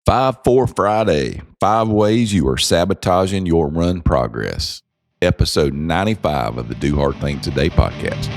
5-4 Friday, 5 ways you are sabotaging your run progress. Episode 95 of the Do Hard Things Today podcast.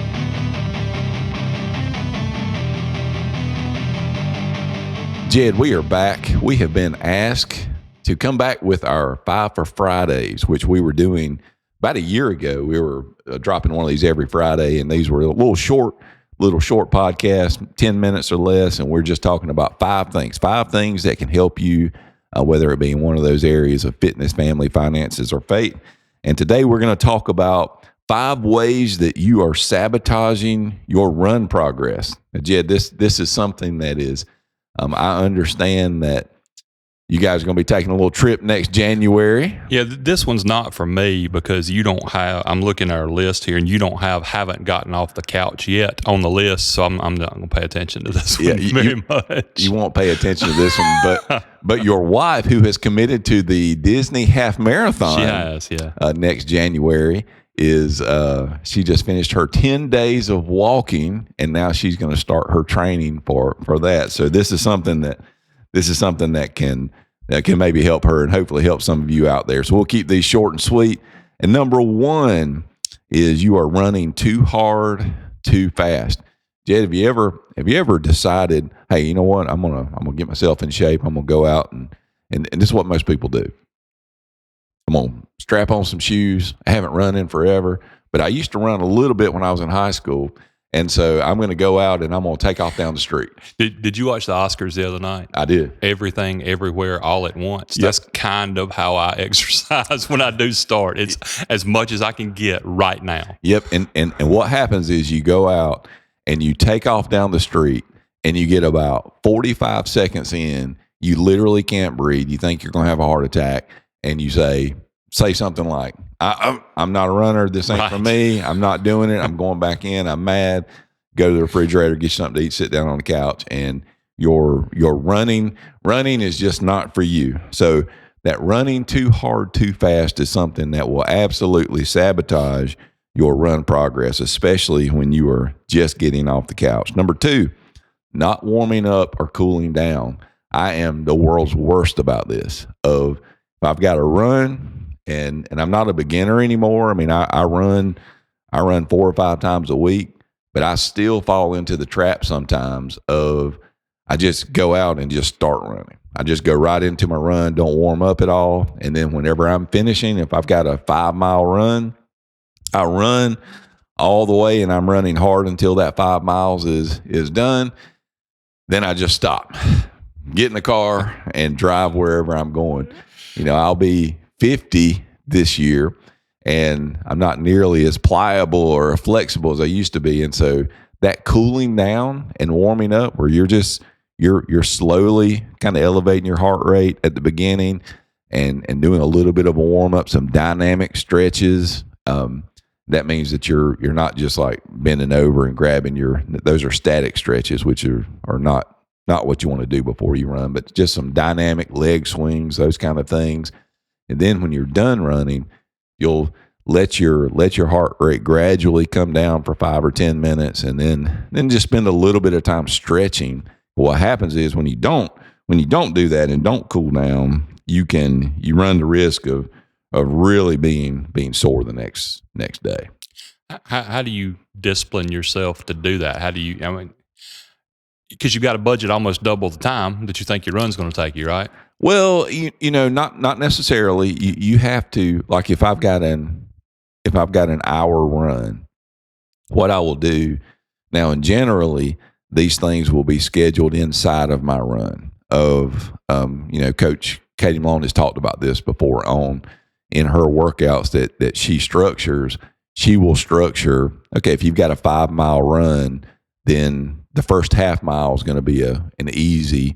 Jed, we are back. We have been asked to come back with our 5 for Fridays, which we were doing about a year ago. We were dropping one of these every Friday, and these were little short podcasts, 10 minutes or less, and we're just talking about five things that can help you, whether it be in one of those areas of fitness, family, finances, or faith. And today we're going to talk about 5 ways that you are sabotaging your run progress. Now, Jed, this is something that is, I understand that you guys are going to be taking a little trip next January. Yeah, this one's not for me because you don't have, I'm looking at our list here and you haven't gotten off the couch yet on the list. So I'm not going to pay attention to this one very much. You won't pay attention to this one, but your wife, who has committed to the Disney half marathon, she has, yeah, next January, is she just finished her 10 days of walking, and now she's going to start her training for that. So this is something that can maybe help her and hopefully help some of you out there. So we'll keep these short and sweet. And number 1 is you are running too hard, too fast. Jed, have you ever decided, hey, you know what? I'm gonna get myself in shape. I'm gonna go out and this is what most people do. I'm gonna strap on some shoes. I haven't run in forever, but I used to run a little bit when I was in high school. And so I'm going to go out and I'm going to take off down the street. Did you watch the Oscars the other night? I did. Everything, everywhere, all at once. Yep. That's kind of how I exercise when I do start. It's as much as I can get right now. Yep. And what happens is you go out and you take off down the street and you get about 45 seconds in. You literally can't breathe. You think you're going to have a heart attack. And you say something like, I'm not a runner. This ain't for me. I'm not doing it. I'm going back in. I'm mad. Go to the refrigerator, get you something to eat, sit down on the couch, and your running is just not for you. So that running too hard, too fast is something that will absolutely sabotage your run progress, especially when you are just getting off the couch. Number 2, not warming up or cooling down. I am the world's worst about this. If I've got to run, and I'm not a beginner anymore. I mean, I run 4 or 5 times a week, but I still fall into the trap sometimes of I just go out and just start running. I just go right into my run, don't warm up at all. And then whenever I'm finishing, if I've got a 5-mile run, I run all the way and I'm running hard until that 5 miles is done. Then I just stop, get in the car and drive wherever I'm going. You know, I'll be 50 this year, and I'm not nearly as pliable or flexible as I used to be. And so that cooling down and warming up, where you're slowly kind of elevating your heart rate at the beginning and doing a little bit of a warm up, some dynamic stretches. That means that you're not just like bending over and grabbing those are static stretches, which are not what you want to do before you run, but just some dynamic leg swings, those kind of things. And then when you're done running, you'll let your heart rate gradually come down for 5 or 10 minutes, and then just spend a little bit of time stretching. What happens is when you don't do that and don't cool down, you run the risk of really being sore the next day. How do you discipline yourself to do that? How do you? I mean, because you've got a budget almost double the time that you think your run's going to take you, right? Well, you know, not necessarily. You have to, like, if I've got an hour run, what I will do now, and generally these things will be scheduled inside of my run. Coach Katie Malone has talked about this before in her workouts that she structures. She will structure, okay, if you've got a 5-mile run, then the first half mile is going to be an easy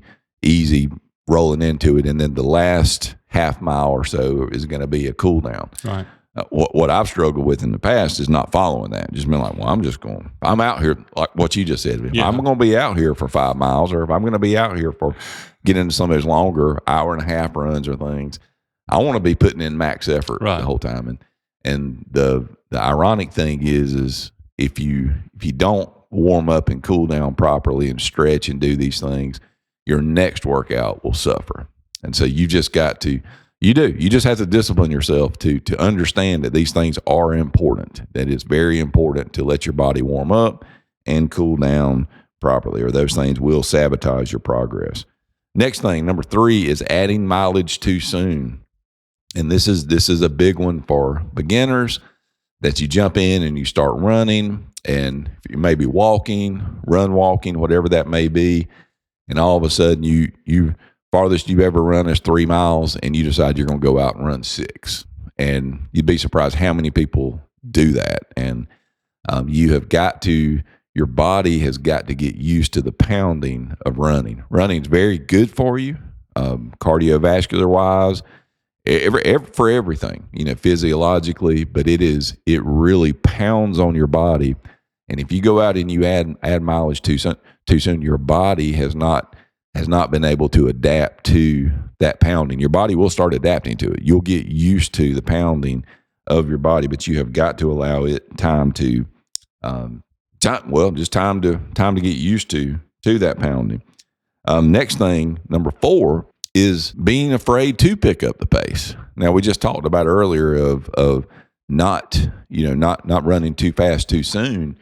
rolling into it, and then the last half mile or so is going to be a cool down. Right. What I've struggled with in the past is not following that. Just been like, well, I'm out here, like what you just said. If I'm going to be out here for 5 miles, or if I'm going to be out here for getting into some of those longer hour and a half runs or things, I want to be putting in max effort the whole time. And the ironic thing is if you don't warm up and cool down properly and stretch and do these things, your next workout will suffer. And so you just got to, you just have to discipline yourself to understand that these things are important, that it's very important to let your body warm up and cool down properly, or those things will sabotage your progress. Next thing, number 3, is adding mileage too soon. And this is a big one for beginners, that you jump in and you start running, and you may be walking, whatever that may be, and all of a sudden you farthest you've ever run is 3 miles, and you decide you're going to go out and run 6. And you'd be surprised how many people do that. And you have got to, your body has got to get used to the pounding of running. Running is very good for you, cardiovascular wise, for everything, physiologically, but it really pounds on your body. And if you go out and you add mileage too soon, your body has not been able to adapt to that pounding. Your body will start adapting to it. You'll get used to the pounding of your body, but you have got to allow it time to get used to that pounding. Next thing, number 4, is being afraid to pick up the pace. Now, we just talked about earlier of not running too fast too soon.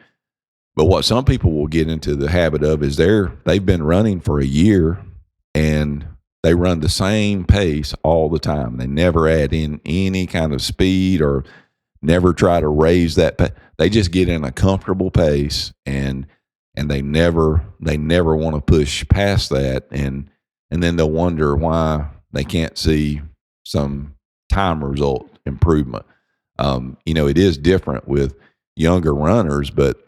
But what some people will get into the habit of is they've been running for a year and they run the same pace all the time. They never add in any kind of speed or never try to raise that. They just get in a comfortable pace and they never want to push past that. And then they'll wonder why they can't see some time result improvement. It is different with younger runners, but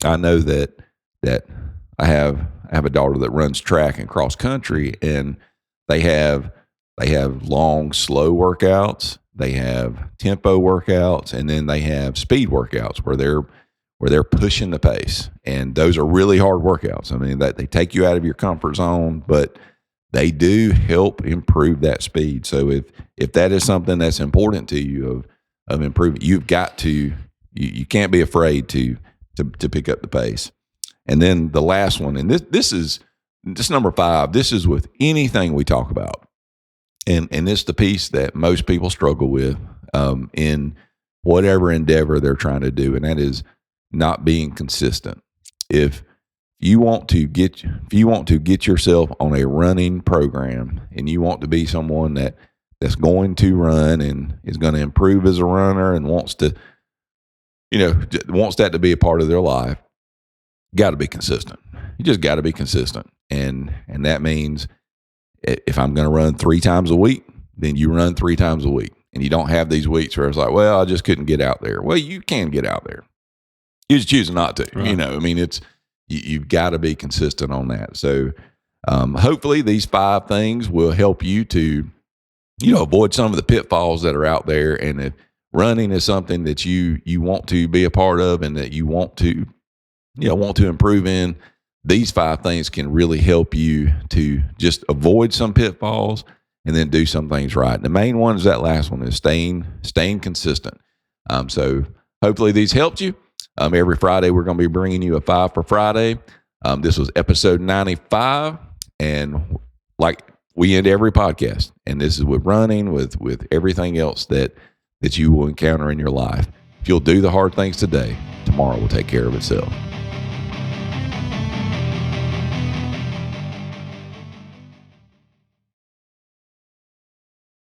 I know that I have a daughter that runs track and cross country, and they have long, slow workouts. They have tempo workouts, and then they have speed workouts where they're pushing the pace. And those are really hard workouts. I mean, that they take you out of your comfort zone, but they do help improve that speed. So if that is something that's important to you of improving, you've got to, you can't be afraid to pick up the pace. And then the last one, and this is number 5. This is with anything we talk about, and it's the piece that most people struggle with in whatever endeavor they're trying to do, and that is not being consistent. If you want to get yourself on a running program, and you want to be someone that's going to run and is going to improve as a runner and wants that to be a part of their life, got to be consistent. You just got to be consistent. And that means if I'm going to run 3 times a week, then you run 3 times a week. And you don't have these weeks where it's like, well, I just couldn't get out there. Well, you can get out there. You just choose not to. Right. You've got to be consistent on that. So hopefully these 5 things will help you to, avoid some of the pitfalls that are out there. And if running is something that you want to be a part of and that you want to improve in, these 5 things can really help you to just avoid some pitfalls and then do some things right. The main one is that last one, is staying consistent. So hopefully these helped you. Every Friday, we're going to be bringing you a 5 for Friday. This was episode 95. And like we end every podcast, and this is with running, with everything else that you will encounter in your life. If you'll do the hard things today, tomorrow will take care of itself.